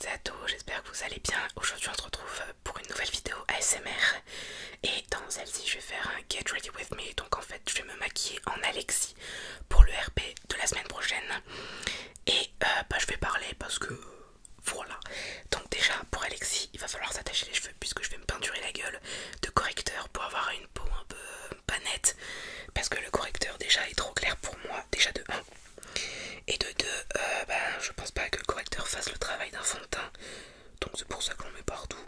à tous, j'espère que vous allez bien. Aujourd'hui on se retrouve pour une nouvelle vidéo ASMR. Et dans celle-ci je vais faire un Get Ready With Me. Donc en fait je vais me maquiller en Alexis pour le RP de la semaine prochaine. Et je vais parler parce que voilà. Donc déjà pour Alexis il va falloir s'attacher les cheveux puisque je vais me peinturer la gueule de correcteur pour avoir une peau un peu pas nette. Parce que le correcteur déjà est trop clair pour moi, déjà de 1. Et de 2, je pense pas que le correcteur fasse le travail d'un fond de teint. Donc c'est pour ça que l'on met partout.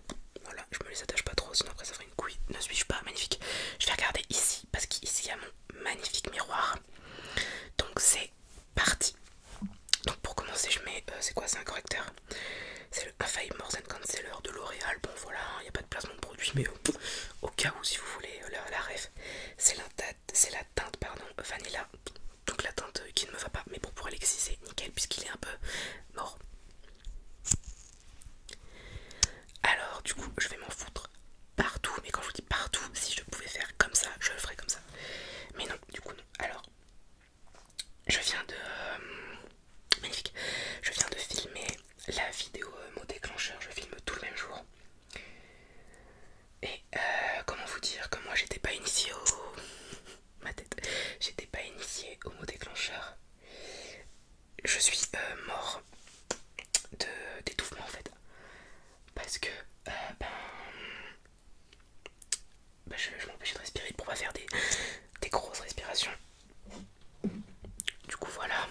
Voilà, je me les attache pas trop, sinon après ça ferait une couille. Ne suis-je pas magnifique? Je vais regarder ici, parce qu'ici il y a mon magnifique miroir. Donc c'est parti. Donc pour commencer, je mets, c'est quoi, c'est un correcteur? C'est le Infaillible More Than Concealer de L'Oréal. Bon voilà, il n'y a pas de placement de produit, mais au cas où si vous voulez la ref, c'est la teinte pardon, Vanilla. Donc la teinte qui ne me va pas, mais bon pour Alexis c'est nickel puisqu'il est un peu mort. Alors du coup je vais m'en foutre partout, mais quand je vous dis partout, si je pouvais faire comme ça, je le ferais comme ça. Mais non, du coup non. Alors je viens de... magnifique. Je viens de filmer la vidéo mot déclencheur, je filme tout le même jour. Et comment vous dire que moi j'étais pas initiée au... ma tête. J'étais pas initiée au mot déclencheur. Je suis mort d'étouffement en fait. Parce que je m'empêchais de respirer pour pas faire des grosses respirations. Du coup voilà.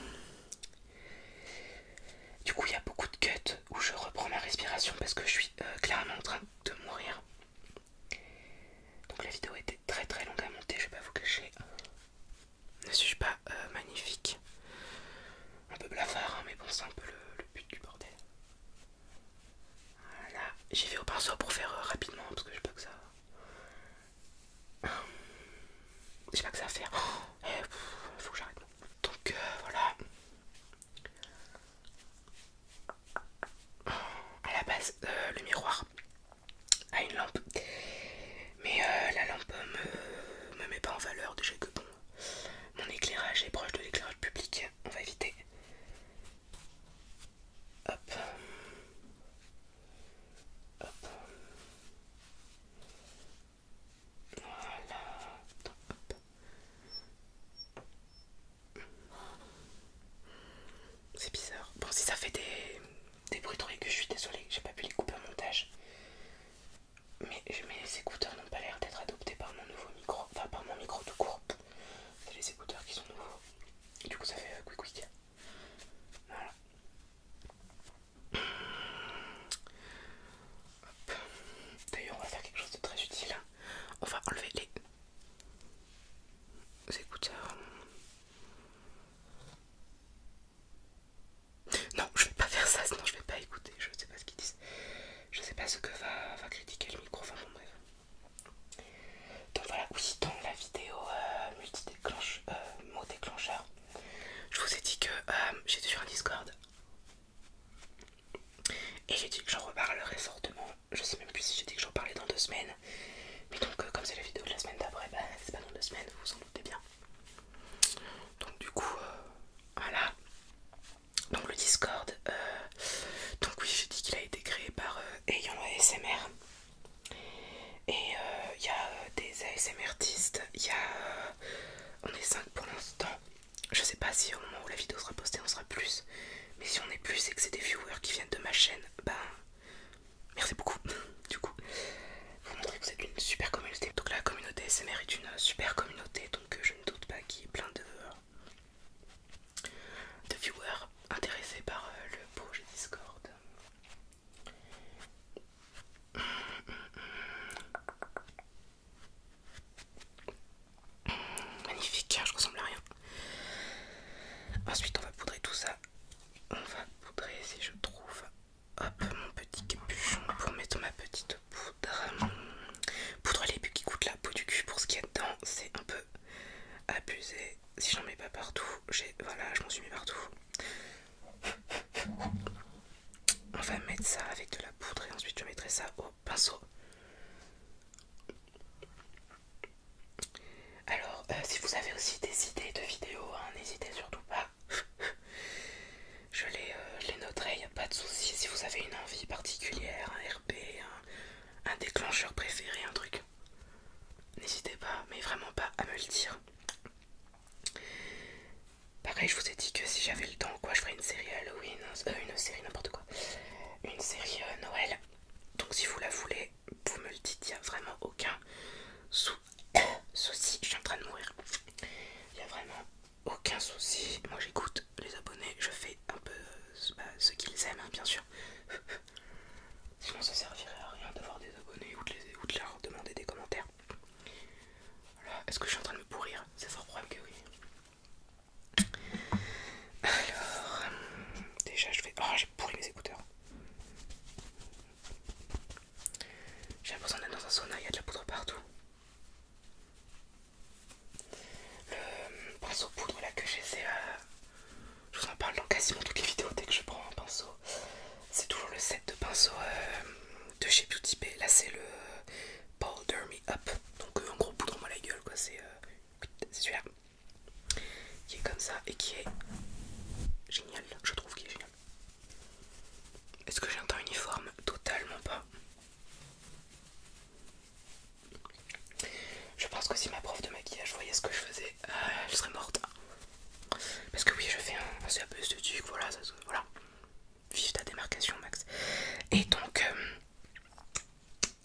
Du coup il y a beaucoup de cuts où je reprends ma respiration parce que je suis clairement en train de mourir. Donc la vidéo était très très longue à monter, je vais pas vous cacher. Ne suis-je pas magnifique? Un peu blafard hein, mais bon c'est un peu le but du bordel. Voilà, j'y vais au pinceau pour faire rapidement parce que je sais pas que ça... J'ai pas que ça à faire. Faut que j'arrête. Donc voilà. À la base, le miroir a une lampe. Mais la lampe me met pas en valeur. Déjà que bon, mon éclairage est proche de l'éclairage public. On va éviter. Hop. Hop. Voilà. Hop. C'est bizarre. Bon, si ça fait des bruits trop aigus, je suis désolée, j'ai pas pu les couper au montage. Mais mes écouteurs n'ont pas l'air d'être adoptés par mon nouveau micro. Enfin, par mon micro tout court. C'est les écouteurs qui sont nouveaux. Et du coup, ça fait quick quick. Voilà. Hop. D'ailleurs, on va faire quelque chose de très utile. On va enlever les écouteurs. Non, je vais pas faire ça, sinon je vais pas écouter. Je sais pas ce qu'ils disent. Je sais pas ce que va critiquer le micro. Enfin bon, bref. Donc voilà, oui, dans la vidéo mot déclencheur, je vous ai dit que j'étais sur un Discord. Et j'ai dit que j'en reparlerai fortement. Je sais même plus si j'ai dit que j'en parlais dans 2 semaines. Mais donc comme c'est la vidéo de la semaine d'après, c'est pas dans 2 semaines, vous vous en doutez bien. Donc du coup, voilà. Donc le Discord, donc oui j'ai dit qu'il a été créé par Ayon ASMR. Et il y a des ASMR artistes, on est 5 pour l'instant. Je sais pas si au moment où la vidéo sera postée on sera plus. Mais si on est plus et que c'est des viewers qui viennent de ma chaîne, merci beaucoup. Du coup, vous montrez que vous êtes une super communauté. Donc la communauté ASMR est une super communauté, donc je ne doute pas qu'il y ait plein de viewers intéressés par le projet Discord. Magnifique, je ressemble à rien. Ensuite on va poudrer tout ça. On va poudrer si je trouve mon petit capuchon pour mettre ma petite poudre. Poudre les bulles qui coûtent la peau du cul pour ce qu'il y a dedans, c'est un peu abusé. Si j'en mets pas partout, voilà, je m'en suis mis partout. On va mettre ça avec de la poudre et ensuite je mettrai ça au pinceau. Alors, si vous avez aussi des idées de vidéos, hein, n'hésitez surtout pas. Je les noterai, y a pas de souci. Si vous avez une envie, le dire. Pareil, je vous ai dit que si j'avais le temps, quoi, je ferais une série Halloween, une série n'importe quoi, une série Noël. Donc si vous la voulez, vous me le dites, il n'y a vraiment aucun souci. Je suis en train de mourir. Il n'y a vraiment aucun souci. Moi j'écoute les abonnés, je fais un peu ce qu'ils aiment, hein, bien sûr. Sinon ça servirait à rien d'avoir des abonnés ou de leur demander des commentaires. Voilà. Est-ce que je suis en train de me pourrir? C'est fort probable que oui. Alors, déjà je vais... Oh, j'ai pourri mes écouteurs. J'ai l'impression d'être dans un sauna, il y a de la poudre partout. Le pinceau poudre là que j'ai, c'est... je vous en parle dans quasiment toutes les vidéos dès que je prends un pinceau. C'est toujours le set de pinceaux de chez Beauty Bay. Là c'est le Powder Me Up. Donc en gros poudre-moi la gueule quoi, c'est celui-là. Qui est comme ça et qui est génial, je trouve qu'il est génial. Est-ce que j'ai un teint uniforme? Totalement pas. Je pense que si ma prof de maquillage voyait ce que je faisais, elle serait morte. Parce que oui, je fais un CAP esthétique, voilà, voilà. Vive ta démarcation, Max. Et donc,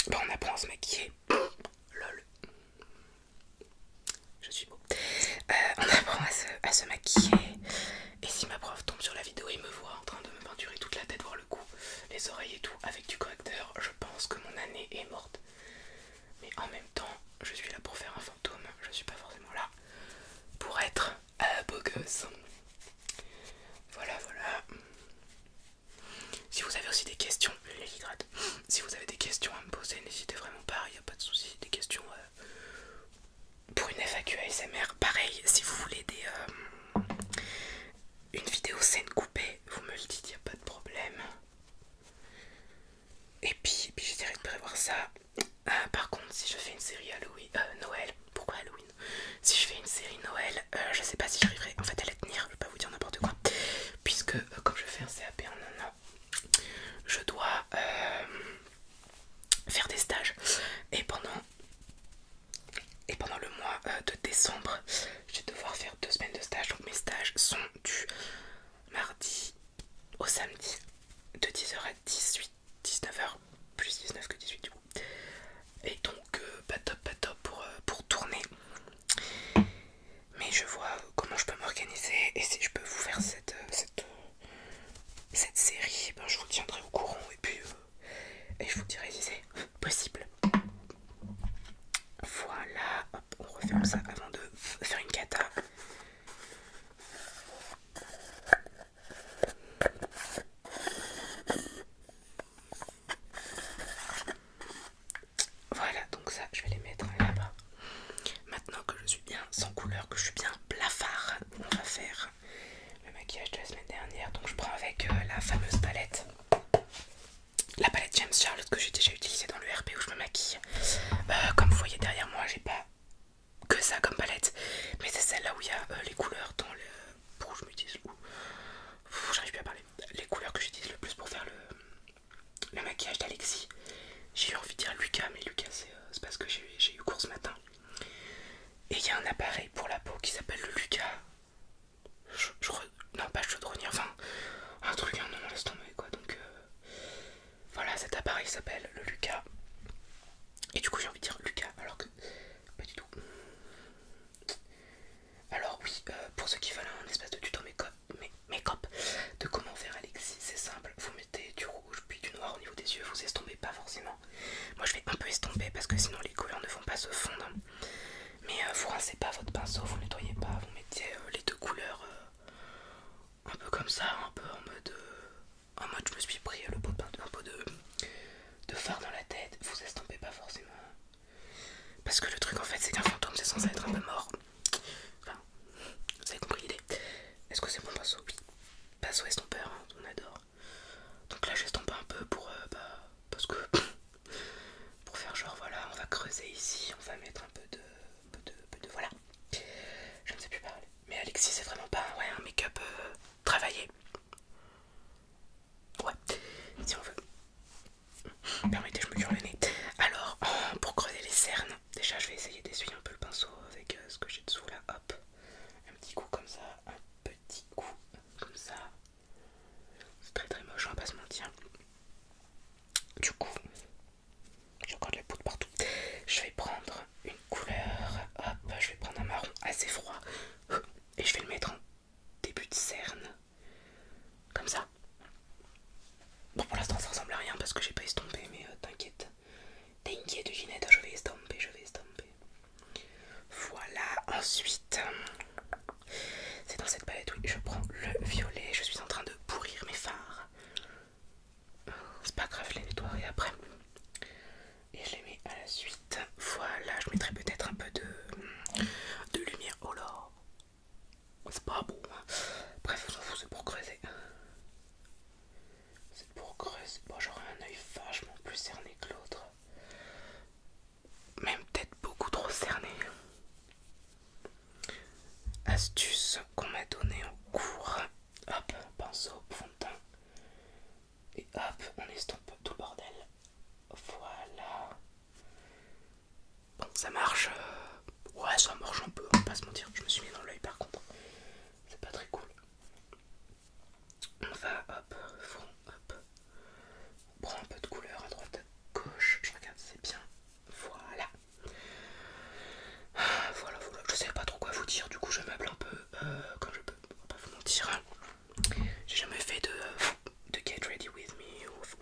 on apprend à se maquiller. Lol. Je suis beau. On apprend à se maquiller. Et si ma prof tombe sur la vidéo et me voit en train de me peinturer toute la tête, voir le cou, les oreilles et tout, avec du correcteur, je pense que mon année est morte. Mais en même temps, je suis là pour faire un fantôme. Je suis pas forcément là pour être beau gosse. Voilà, voilà. Si vous avez aussi des questions, l'hydrate. Si vous avez des questions à me poser, n'hésitez vraiment pas, il n'y a pas de souci. Des questions pour une FAQ ASMR. Pareil, si vous voulez une vidéo scène coupée, vous me le dites, il n'y a pas de problème. Et puis j'essaierai de prévoir ça. Par contre, si je fais une série Halloween, Noël, pourquoi Halloween? Si je fais une série Noël, je sais pas si j'arriverai en fait à la tenir, je vais pas vous dire n'importe quoi. Puisque comme je fais un CAP en un an, je dois faire des stages. Et pendant le mois de décembre, je vais devoir faire 2 semaines de stage. Donc mes stages sont du mardi au samedi de 10h à 19h, plus 19 que 18 du coup. Et donc pas top pour tourner. Mais je vois comment je peux m'organiser et si je peux vous faire cette série, ben, je vous tiendrai au courant et puis et je vous dirai si c'est possible. Voilà, hop, on referme ça avant de faire une cata. Voilà, donc ça, je vais les mettre là-bas. Maintenant que je suis bien sans couleur, que je suis bien blafard, on va faire le maquillage de la semaine dernière. Donc je prends avec la fameuse palette. La palette James Charlotte que j'ai déjà utilisée dans le RP où je me maquille. Comme vous voyez derrière moi, j'ai pas que ça comme palette, mais c'est celle-là où il y a les couleurs dans le... Pourquoi je m'utilise où j'arrive plus à parler. Les couleurs que j'utilise le plus pour faire le maquillage d'Alexis. J'ai eu envie de dire Lucas, mais Lucas c'est parce que j'ai eu cours ce matin. Et il y a un appareil pour la peau qui s'appelle le Lucas. Non, pas chaudronnier, enfin un truc, un nom, laisse tomber quoi. Donc voilà, cet appareil s'appelle le Lucas. Et du coup j'ai envie de dire Lucas alors que pas du tout. Alors oui, pour ceux qui veulent un espèce de tuto make-up de comment faire Alexis, c'est simple, vous mettez du rouge puis du noir au niveau des yeux, vous estompez pas forcément. Moi je vais un peu estomper parce que sinon les couleurs ne vont pas se fondre. Mais vous rincez pas votre pinceau, vous nettoyez pas, vous mettez les deux couleurs un peu comme ça, un peu en mode je me suis pris le pot de peinture, un peu de fard dans la tête, vous estompez pas forcément. Parce que le truc en fait c'est qu'un fantôme c'est censé être un peu mort. Enfin, vous avez compris l'idée. Est-ce que c'est mon pinceau? Oui. Pinceau estompeur, hein, on adore. Donc là j'estompe un peu pour parce que pour faire genre voilà, on va creuser ici, on va mettre un peu de voilà. Je ne sais plus parler. Mais Alexis c'est vraiment pas un make-up travaillé. Ouais, si on veut. Permettez, je me cure le nez. Alors, pour creuser les cernes, déjà je vais essayer d'essuyer un peu le pinceau avec ce que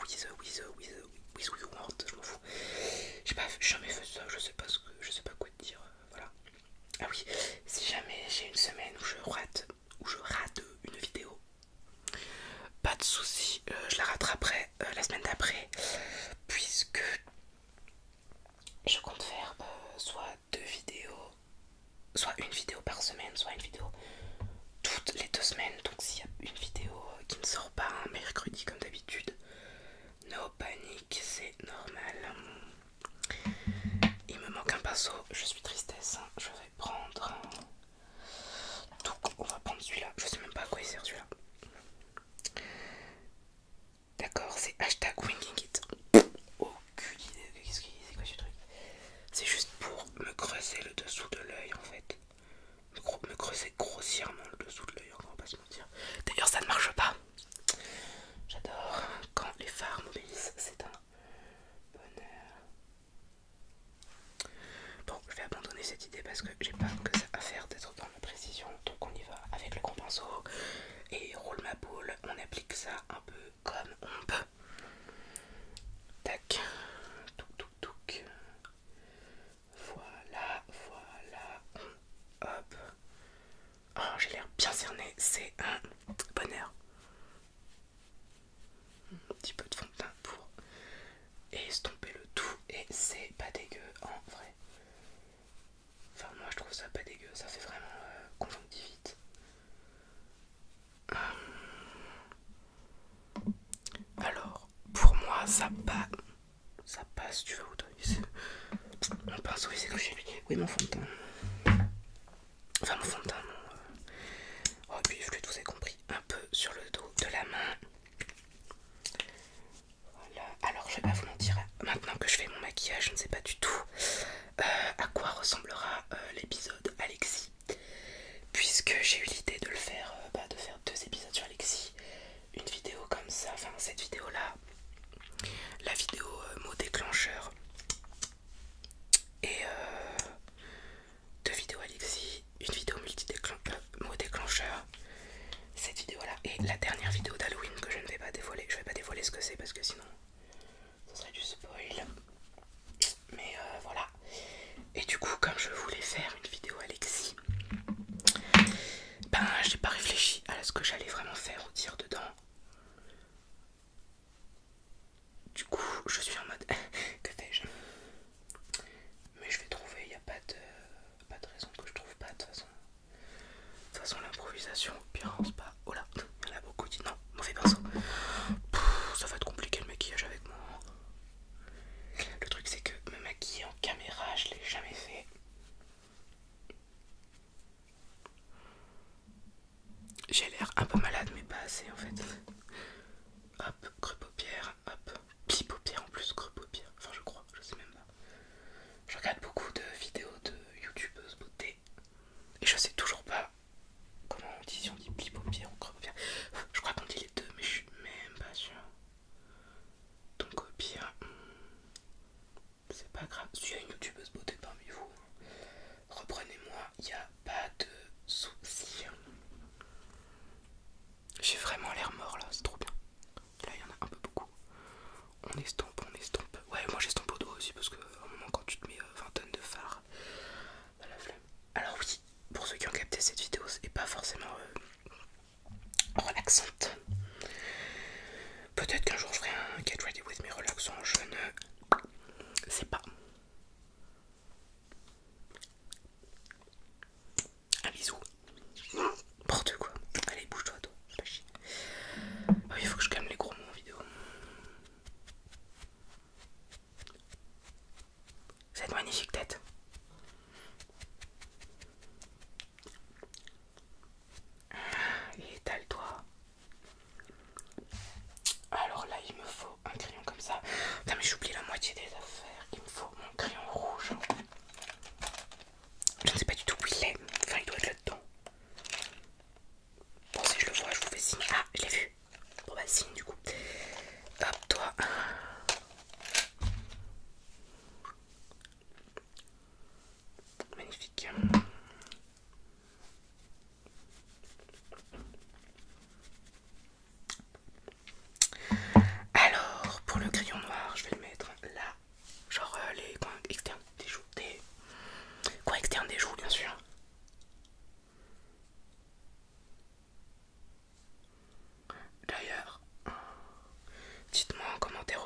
with you want, je m'en fous. J'ai jamais fait ça, je sais pas quoi te dire, voilà. Ah oui, si jamais j'ai une semaine où je rate une vidéo, pas de soucis, je la rattraperai la semaine d'après, puisque je compte faire soit 2 vidéos, soit une vidéo par semaine, soit une vidéo toutes les 2 semaines. Donc s'il y a une vidéo qui ne sort pas un mercredi comme d'habitude, no panique, c'est normal. Il me manque un pinceau, je suis tristesse, je vais prendre. Donc on va prendre celui-là, je sais même pas à quoi il sert celui-là. D'accord, c'est hashtag winging it. Aucune idée, c'est quoi ce truc? C'est juste pour me creuser le dessous de l'œil en fait. Me creuser grossièrement le dessous de l'œil, on va pas se mentir. D'ailleurs ça ne marche pas. J'adore quand les phares m'obéissent, c'est un bonheur. Bon, je vais abandonner cette idée parce que j'ai pas que ça à faire d'être dans la précision. Donc on y va avec le gros pinceau et roule ma boule. On applique ça un peu comme on peut. Tac. Touc touc touc. Voilà. Hop. Oh, j'ai l'air bien cerné, c'est un bonheur. Un petit peu de fond de teint pour estomper le tout et c'est pas dégueu en vrai. Enfin moi je trouve ça pas dégueu, ça fait vraiment conjonctivite. Alors pour moi ça passe, tu vas où toi? Mon pinceau il s'est cru chez lui. Oui mon fond de teint. Enfin mon fond de teint non. Oh et puis je vous ai compris. Un peu sur le dos de la main. Voilà. Alors je vais pas vous mentir, maintenant que je fais mon maquillage, je ne sais pas du tout à quoi ressemblera l'épisode Alexis. Puisque j'ai eu l'idée de le faire, de faire 2 épisodes sur Alexis. Une vidéo comme ça, enfin cette vidéo là, la vidéo mot déclencheur. Et 2 vidéos Alexis, une vidéo mot déclencheur, cette vidéo là et la dernière vidéo d'Halloween que je ne vais pas dévoiler. Je vais pas dévoiler ce que c'est parce que sinon ce serait du spoil. Mais voilà. Et du coup comme je voulais faire une vidéo Alexis, j'ai pas réfléchi à ce que j'allais vraiment faire ou dire dedans. Du coup je suis en mode que fais-je? Mais je vais trouver, il n'y a pas de raison que je trouve pas de toute façon. De toute façon l'improvisation au pire c'est pas. Oh là, il y en a beaucoup qui non, mauvais pinceau. Ça va être compliqué le maquillage avec moi. Le truc c'est que me maquiller en caméra je l'ai jamais fait. J'ai l'air un peu malade mais pas assez en fait. Hop, creux paupières, hop, pli paupières en plus, creux paupières. Enfin je crois, je sais même pas. Je regarde beaucoup de vidéos de youtubeuses beauté et je sais toujours pas comment on dit, si on dit pli paupières ou creux paupières. Je crois qu'on dit les deux mais je suis même pas sûre. Donc au pire, c'est pas grave. Si y a une youtubeuse beauté parmi vous, reprenez-moi, il n'y a pas de soucis. J'ai vraiment l'air mort là, c'est trop bien. Là il y en a un peu beaucoup. On estompe. Ouais, moi j'estompe au doigt aussi parce que à un moment quand tu te mets 20 tonnes de fard, t'as la flemme. Alors oui, pour ceux qui ont capté cette vidéo, c'est pas forcément relaxante. Peut-être qu'un jour je ferai un Get Ready With Me relaxant, je ne sais pas. Un bisou. N'importe quoi. Allez, bouge-toi, toi. Pas chier. Oh, il faut que je calme les gros mots en vidéo. Cette magnifique tête. Et étale-toi. Alors là, il me faut un crayon comme ça. Putain, mais j'oublie la moitié des affaires. Il me faut mon crayon rouge. Je ne sais pas du tout où il est. Enfin, il doit être là-dedans. Bon, si je le vois, je vous fais signe. Ah, je l'ai vu. Bon, bah, signe du coup. Hop, toi. Magnifique. Alors,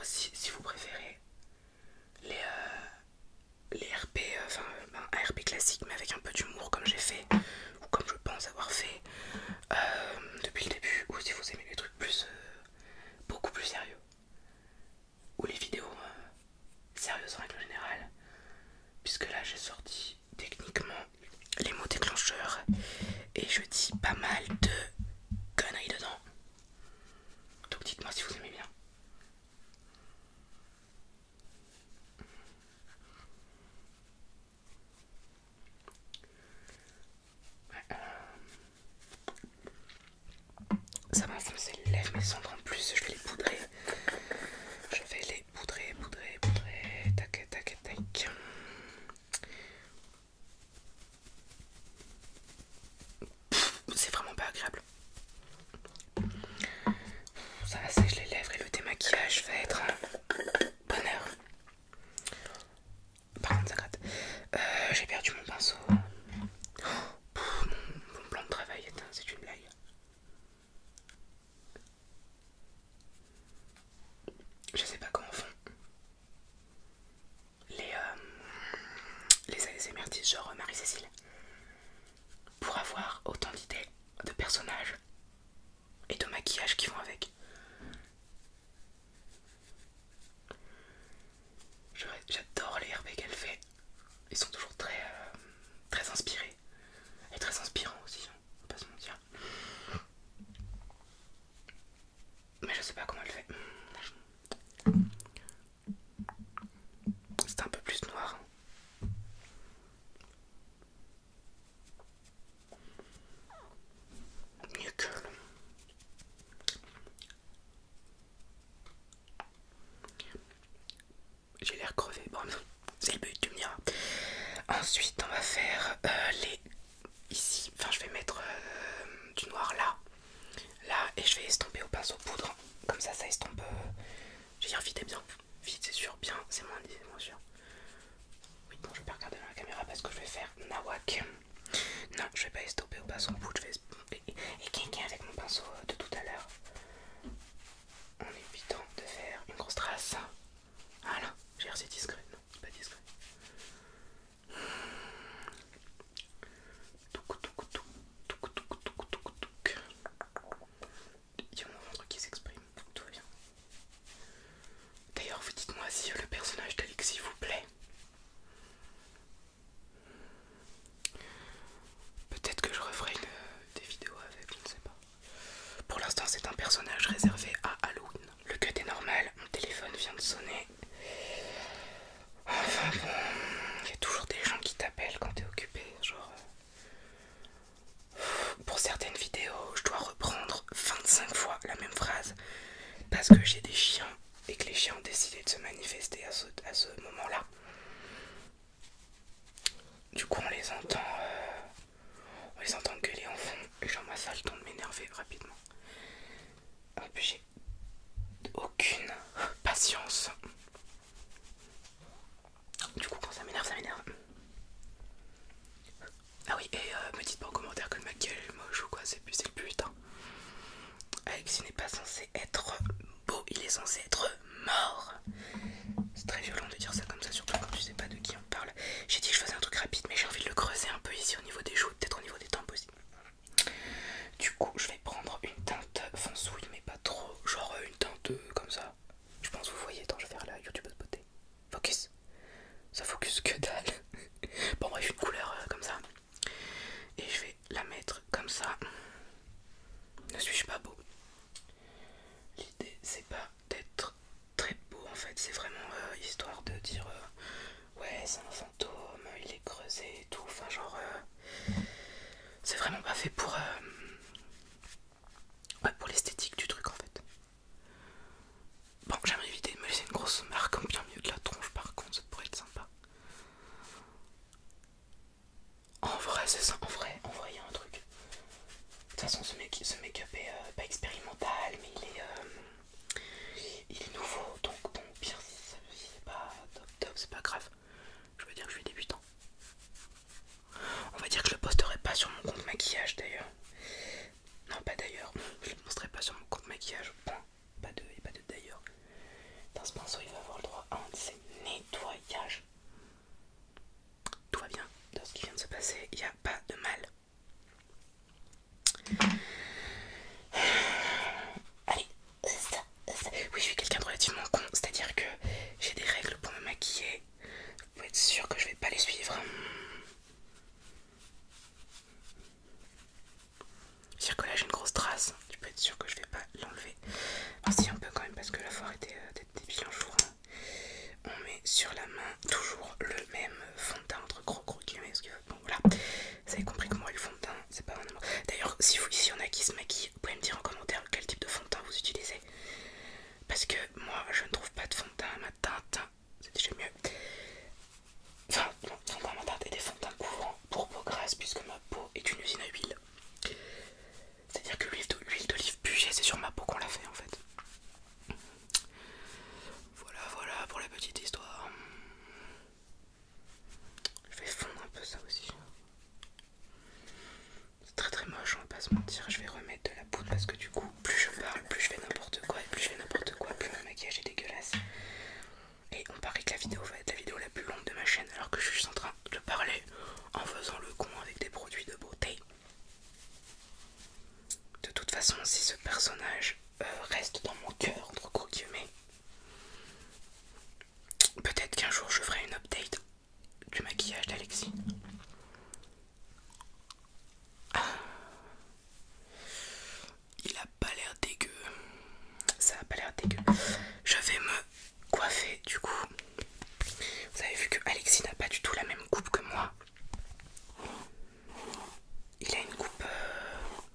si vous préférez les RP, enfin un RP classique mais avec un peu d'humour comme j'ai fait, ou comme je pense avoir fait depuis le début, ou si vous aimez les trucs plus beaucoup plus sérieux, ou les vidéos sérieuses en règle générale, puisque là j'ai sorti techniquement les mots déclencheurs et je dis pas mal de conneries dedans. Donc dites-moi si vous aimez bien. Ça m'a foncé les lèvres, mes cendres en plus, je vais les poudrer. Je vais les poudrer, poudrer, poudrer. Tac, tac, tac. C'est vraiment pas agréable. Ça assèche les lèvres et le démaquillage va être un bonheur. Par contre, ça gratte. J'ai perdu mon pinceau. Mon plan de travail est c'est une blague. Je sais pas comment font les ASMRtistes genre Marie-Cécile pour avoir autant d'idées de personnages et de maquillage qui vont avec. J'adore les RP qu'elle fait. Ils sont toujours très inspirés et très inspirants aussi, hein, on va pas se mentir. Mais je sais pas comment elle fait. C'est un peu plus noir. Mieux que j'ai l'air crevé. Bon, c'est le but, tu me diras. Ensuite, on va faire les ici. Enfin, je vais mettre du noir là, et je vais estomper au pinceau poudre. Comme ça estompe. Je vais dire vite et bien. Vite, c'est sûr, bien, c'est moins dit, c'est moins sûr. Oui, bon, je vais pas regarder dans la caméra parce que je vais faire nawak. Non, je vais pas estomper au pinceau poudre. Je vais et quelqu'un avec mon pinceau de tout à l'heure. En évitant de faire une grosse trace. Voilà, j'ai l'air c'est discret. Non, c'est pas discret. Il y a mon ventre qui s'exprime, tout va bien. D'ailleurs, vous dites-moi si le personnage d'Alexis vous plaît. Peut-être que je referai des vidéos avec, je ne sais pas. Pour l'instant, c'est un personnage réservé à Halloween. Le cut est normal, mon téléphone vient de sonner. Enfin bon, il y a toujours des gens qui t'appellent quand t'es occupé, genre... Pour certaines vidéos, je dois reprendre 25 fois la même phrase parce que j'ai des chiens et que les chiens ont décidé de se manifester à ce moment-là. Du coup, on les entend gueuler en fond et genre moi ça a le temps de m'énerver rapidement. En plus, j'ai aucune patience. Du coup, quand ça m'énerve, ça m'énerve. Ah oui, et me dites pas en commentaire que le maquillage est moche ou quoi, c'est le but. Hein. Alexis n'est pas censé être beau, il est censé être mort. C'est très violent de dire ça comme ça, surtout quand tu sais pas de qui on parle. J'ai dit que je faisais un truc rapide, mais j'ai envie de le creuser un peu ici au niveau des joues, peut-être au niveau des tempes aussi. Du coup, je vais prendre une teinte foncouille, mais pas trop, genre une teinte comme ça. Je pense que vous voyez, attends, je vais faire la youtubeuse beauté. Focus. Ça focus que dalle. Bon bref, une couleur comme ça. Et je vais la mettre comme ça. Ne suis-je pas beau? L'idée c'est pas d'être très beau en fait, c'est vraiment ce pinceau il va avoir le droit à un de ses nettoyages. Tout va bien dans ce qui vient de se passer, il n'y a pas de mal. Allez, ça. Oui, je suis quelqu'un de relativement con, c'est-à-dire que j'ai des règles pour me maquiller. Vous pouvez être sûr que je vais pas les suivre. C'est-à-dire que là j'ai une grosse trace, tu peux être sûr que je vais pas l'enlever. Enfin, si, un peu quand même, parce que la fois était d'être débile un jour. On met sur la main toujours le même fond de teint entre gros guillemets. Bon voilà, vous avez compris que moi le fond de teint c'est pas vraiment. D'ailleurs, si il y en a qui se maquillent, vous pouvez me dire en commentaire quel type de fond de teint vous utilisez. Parce que moi je ne trouve pas de fond de teint à ma teinte, c'est déjà mieux. Enfin, non, fond de teint à ma teinte et des fonds de teint couvrants pour peau grasse, puisque ma peau est une usine à huile. C'est-à-dire que l'huile d'olive bugée, c'est sur ma peau qu'on l'a fait en fait. Voilà pour la petite histoire. Je vais fondre un peu ça aussi. C'est très moche, on va pas se mentir. Je vais remettre de la poudre parce que du coup, plus je parle, plus je fais n'importe quoi. Et plus je fais n'importe quoi, plus mon maquillage est dégueulasse. Et on paraît que la vidéo va être la vidéo la plus longue de ma chaîne, alors que je suis en train de parler en faisant le con avec des produits de beauté. De toute façon, si ce personnage reste dans mon cœur, entre gros guillemets, peut-être qu'un jour je ferai une update du maquillage d'Alexis. Il a pas l'air dégueu. Ça a pas l'air dégueu. Je vais me coiffer du coup. Vous avez vu que Alexis n'a pas du tout la même coupe que moi. Il a une coupe...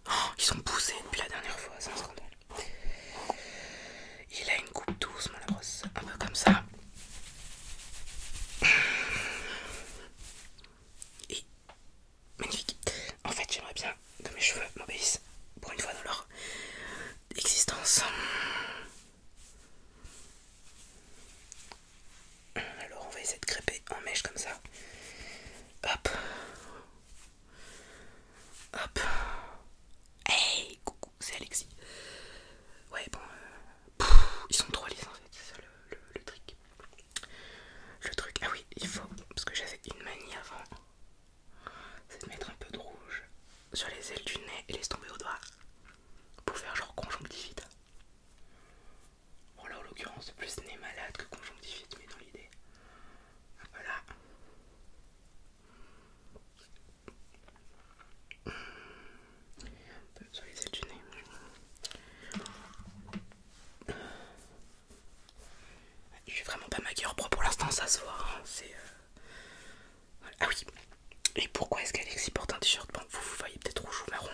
Oh, ils sont poussés depuis la dernière fois, c'est un scandale. Il a une coupe douce, moi la brosse, un peu comme ça. Et magnifique. En fait, j'aimerais bien que mes cheveux m'obéissent pour une fois dans leur existence. Alors, on va essayer de crêper en mèche comme ça. Hop. Hop. Hey, coucou, c'est Alexis. Ouais, bon. Ils sont trop lisses en fait, c'est ça le truc. Le truc, ah oui, il faut, parce que j'avais une manie avant, c'est de mettre un peu de rouge sur les ailes du nez et les tomber au doigt pour faire genre conjonctivite. Bon là en l'occurrence c'est plus nez malade que conjonctivite, mais dans l'idée. Voilà. Un peu sur les ailes du nez. Je suis vraiment pas maquilleur pro pour l'instant, ça se voit. Hein. C'est voilà. Ah oui. Et pourquoi est-ce qu'Alexis porte un t-shirt? Bon, vous voyez peut-être rouge ou marron.